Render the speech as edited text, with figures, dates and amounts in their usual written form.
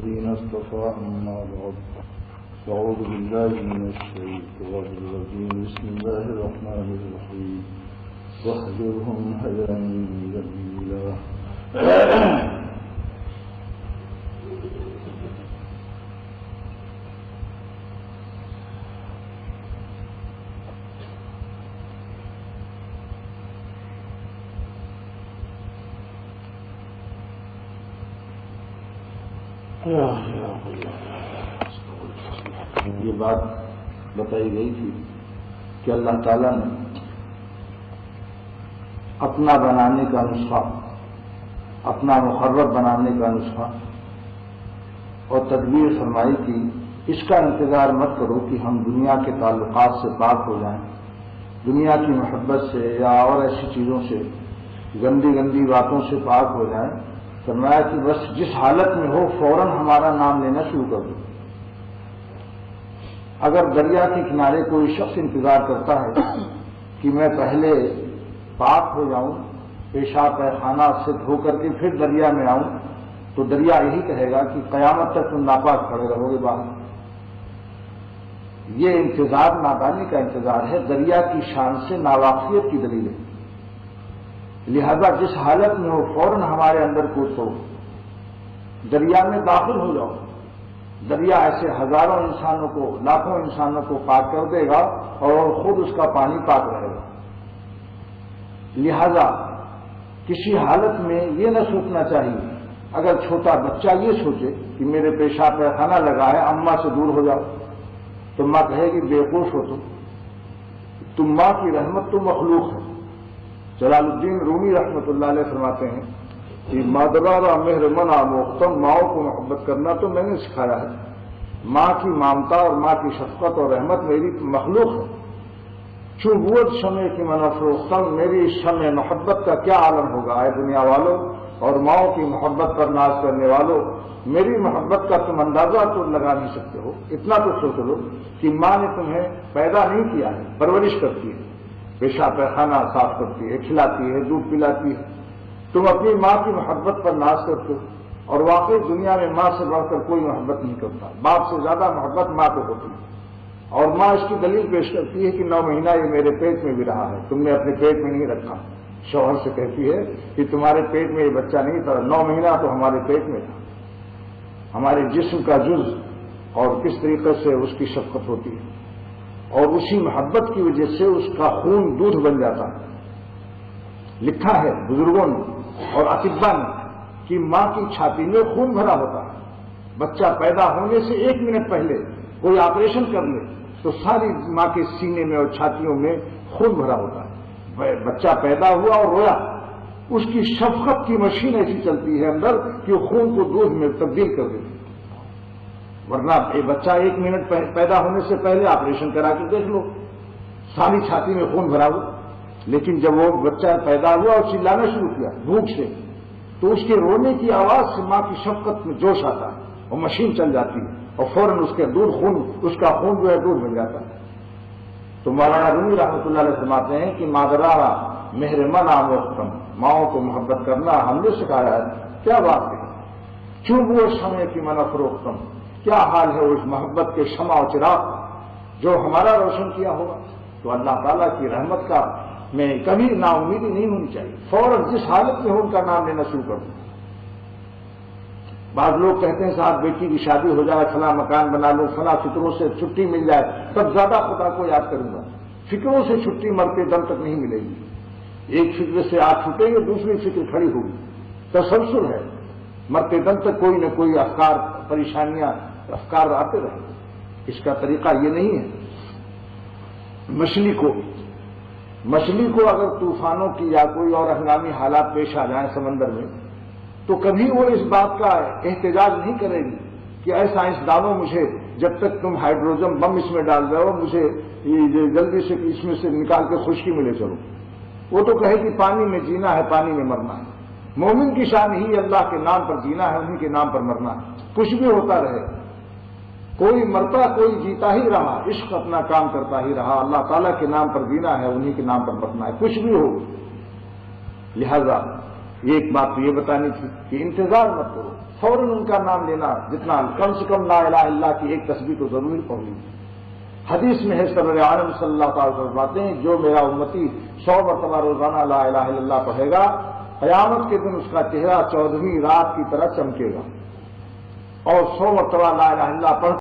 الذين اصطفى أما بعد أعوذ بالله من الشيطان الرجيم بسم الله الرحمن الرحيم واحذرهم حذرا جميلا یہ بات بتائی گئی تھی کہ اللہ تعالیٰ نے اپنا بنانے کا نسخہ، اپنا مقرر بنانے کا نسخہ اور تدبیر فرمائی کہ اس کا انتظار مت کرو کہ ہم دنیا کے تعلقات سے پاک ہو جائیں، دنیا کی محبت سے یا اور ایسی چیزوں سے، گندی گندی باتوں سے پاک ہو جائیں۔ فرمایا کہ بس جس حالت میں ہو فوراً ہمارا نام لینا شروع کر دو۔ اگر دریا کے کنارے کوئی شخص انتظار کرتا ہے کہ میں پہلے پاک ہو جاؤں، پیشاب پیخانہ سے دھو کر کے پھر دریا میں آؤں، تو دریا یہی کہے گا کہ قیامت تک تم ناپاک کھڑے رہو گے باہر۔ یہ انتظار نادانی کا انتظار ہے، دریا کی شان سے ناواقفیت کی دلیل ہے۔ لہذا جس حالت میں ہو فوراً ہمارے اندر کودو، دریا میں داخل ہو جاؤ۔ دریا ایسے ہزاروں انسانوں کو، لاکھوں انسانوں کو پاک کر دے گا اور خود اس کا پانی پاک رہے گا۔ لہذا کسی حالت میں یہ نہ سوچنا چاہیے، اگر چھوٹا بچہ یہ سوچے کہ میرے پیشاب پیخانہ لگا ہے، اماں سے دور ہو جاؤ، تو ماں کہے گی بے ہوش ہو تم ماں کی رحمت تو مخلوق ہے۔ جلال الدین رومی رحمۃ اللہ علیہ فرماتے ہیں کہ مادرارا مہر منا محتم، ماؤں کو محبت کرنا تو میں نے سکھایا ہے، ماں کی مامتا اور ماں کی شفقت اور رحمت میری مخلوق ہے۔ چوبوت شمع کی منع فروختم، میری شمع محبت کا کیا عالم ہوگا اے دنیا والوں اور ماؤں کی محبت پر ناز کرنے والوں، میری محبت کا تم اندازہ تو لگا نہیں سکتے ہو۔ اتنا تو سوچ لو کہ ماں نے تمہیں پیدا نہیں کیا ہے، پرورش کرتی ہے، پیشاب پیخانہ صاف کرتی ہے، کھلاتی ہے، دودھ پلاتی ہے، تم اپنی ماں کی محبت پر ناز کرتے ہو، اور واقعی دنیا میں ماں سے بڑھ کر کوئی محبت نہیں کرتا، باپ سے زیادہ محبت ماں کو ہوتی ہے۔ اور ماں اس کی دلیل پیش کرتی ہے کہ 9 مہینہ یہ میرے پیٹ میں بھی رہا ہے، تم نے اپنے پیٹ میں نہیں رکھا۔ شوہر سے کہتی ہے کہ تمہارے پیٹ میں یہ بچہ نہیں تھا، 9 مہینہ تو ہمارے پیٹ میں تھا۔ ہمارے جسم کا جز اور کس طریقے سے اس کی شفقت ہوتی ہے، اور اسی محبت کی وجہ سے اس کا خون دودھ بن جاتا ہے۔ لکھا ہے بزرگوں نے اور اطباء نے کہ ماں کی چھاتی میں خون بھرا ہوتا ہے۔ بچہ پیدا ہونے سے 1 منٹ پہلے کوئی آپریشن کر لے تو ساری ماں کے سینے میں اور چھاتیوں میں خون بھرا ہوتا ہے۔ بچہ پیدا ہوا اور رویا، اس کی شفقت کی مشین ایسی چلتی ہے اندر کہ خون کو دودھ میں تبدیل کر دیتی ہے۔ ورنہ یہ بچہ 1 منٹ پیدا ہونے سے پہلے آپریشن کرا کے دیکھ لو، ساری چھاتی میں خون بھرا ہوا، لیکن جب وہ بچہ پیدا ہوا اور چلانا شروع کیا بھوک سے، تو اس کے رونے کی آواز سے ماں کی شفقت میں جوش آتا ہے اور مشین چل جاتی ہے، اور فوراً اس کا خون جو ہے دودھ بن جاتا ہے۔ تو مولانا رومی رحمۃ اللہ علیہ فرماتے ہیں کہ مادرارا مہر منا محتم، ماؤں کو محبت کرنا ہم نے سکھایا ہے۔ کیا بات ہے، چوب وہ شمع کی منع فروختم، کیا حال ہے اس محبت کے شمع و چراغ جو ہمارا روشن کیا ہوگا۔ تو اللہ تعالیٰ کی رحمت کا میں کبھی نا امیدی نہیں ہونی چاہیے، فوراً جس حالت میں ہو ان کا نام لینا شروع کر دوں۔ بعض لوگ کہتے ہیں صاحب بیٹی کی شادی ہو جائے، فلاں مکان بنا لو، فلاں فکروں سے چھٹی مل جائے، تب زیادہ خدا کو یاد کروں گا۔ فکروں سے چھٹی مرتے دم تک نہیں ملے گی، ایک فکر سے آپ چھٹیں گے دوسری فکر کھڑی ہوگی، تسلسل ہے، مرتے دم تک کوئی نہ کوئی افکار، پریشانیاں، افکار آتے رہیں۔ اس کا طریقہ یہ نہیں ہے۔ مچھلی کو اگر طوفانوں کی یا کوئی اور ہنگامی حالات پیش آ جائیں سمندر میں، تو کبھی وہ اس بات کا احتجاج نہیں کرے گی کہ اے سائنسدانوں مجھے جب تک تم ہائیڈروجن بم اس میں ڈال رہے ہو مجھے جلدی سے اس میں سے نکال کے خشکی میں لے چلو۔ وہ تو کہے کہ پانی میں جینا ہے، پانی میں مرنا ہے۔ مومن کی شان ہی اللہ کے نام پر جینا ہے، انہی کے نام پر مرنا ہے، کچھ بھی ہوتا رہے، کوئی مرتا کوئی جیتا ہی رہا، عشق اپنا کام کرتا ہی رہا، اللہ تعالیٰ کے نام پر جینا ہے، انہی کے نام پر مرنا ہے، کچھ بھی ہو۔ لہذا ایک بات تو یہ بتانی تھی کہ انتظار مت کرو، فوراً ان کا نام لینا، جتنا کم سے کم لا الہ الا اللہ کی ایک تسبیح تو ضروری پڑھ لی۔ حدیث میں ہے سرور عالم صلی اللہ تعالی وسلم فرماتے ہیں جو میرا امتی 100 مرتبہ روزانہ لا الہ الا اللہ پڑھے گا، قیامت کے دن اس کا چہرہ 14ویں رات کی طرح چمکے گا، اور 100 مرتبہ لا الہ الا اللہ پڑھ